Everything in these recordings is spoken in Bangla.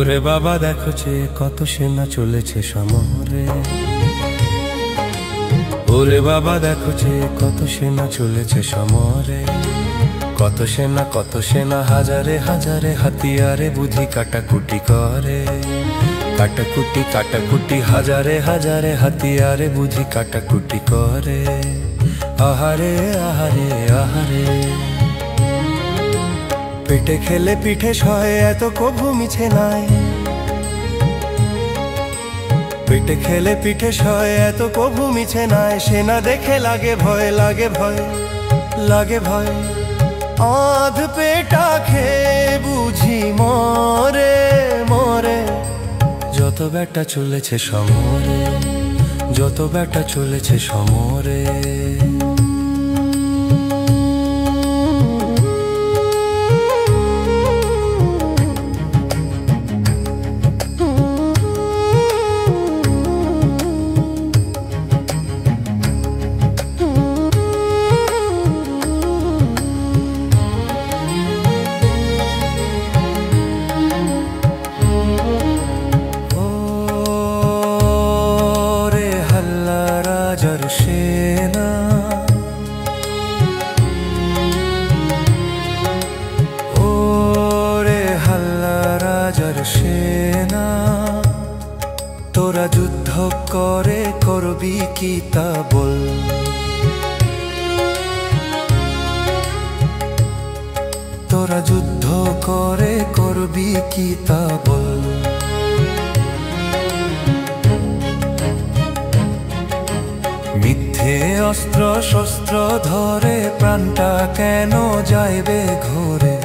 ওরে বাবা দেখো যে কত সেনা চলেছে সমরে। ওরে বাবা দেখো যে কত সেনা চলেছে সমরে। কত সেনা হাজারে হাজারে হাতিয়ারে বুঝি কাটাকুটি করে। কাটাকুটি কাটাকুটি হাজারে হাজারে হাতিয়ারে বুঝি কাটাকুটি করে। আহারে আহারে আহারে, পেটে খেলে পিঠে সয় এত কভু মিছে নাই। পেটে খেলে পিঠে সয় এত কভু মিছে নাই। সেনা দেখে লাগে ভয় লাগে ভয় লাগে ভয়। আধ পেটা খেয়ে বুঝি মরে মরে। যত বেটা চলেছে সমরে, যত বেটা চলেছে সমরে। সেনা ওরে হাল্লা রাজার সেনা। তোরা যুদ্ধ করে করবি কি তা বল। তোরা যুদ্ধ করে করবি কি তা বল। মিথ্যে অস্ত্র শস্ত্র ধরে প্রাণটা কেন যাইবে ঘোরে।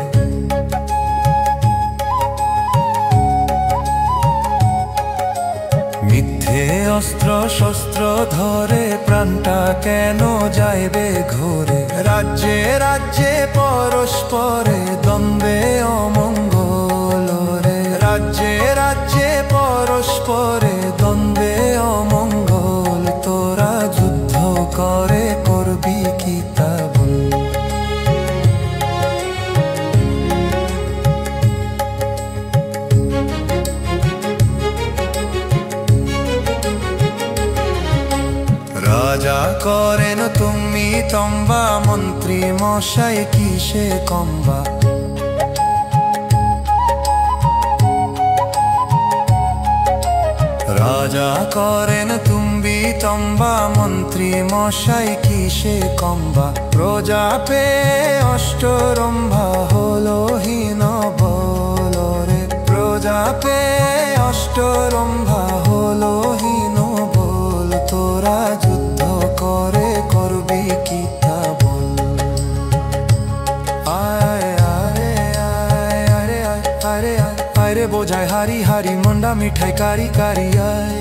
মিথ্যে অস্ত্র শস্ত্র ধরে প্রাণটা কেন যাইবে ঘোরে। রাজ্যে রাজ্যে পরস্পরে দ্বন্দ্বে অমঙ্গল রে। রাজ্যে রাজ্যে পরস্পরে দ্বন্দ্বে অমঙ্গল। তোরা যুদ্ধ করে করবি কি তা বল। রাজা করেন তুমি তম্বা, মন্ত্রী মশাই কিসে কম্বা। রাজা করেন তুমি তম্বা, মন্ত্রী মশাই কিসে কম্বা। প্রজা পেয়ে অষ্টরম্ভা হলো হীন বল রে। প্রজা পেয়ে অষ্টরম্ভা হলো হীন বল। তোরা যুদ্ধ করে করবি কি তা বল। আয় আরে আয় আরে আয় আরে আয় আরে বোঝায় হারি হারি মন্ডা মিঠাই কারি কারি। আয়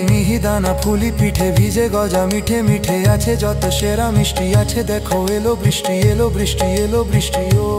মিহিদানা ফুলি পিঠে ভিজে গজা মিঠে মিঠে আছে যত সেরা মিষ্টি আছে। দেখো এলো বৃষ্টি এলো বৃষ্টি এলো বৃষ্টি। ও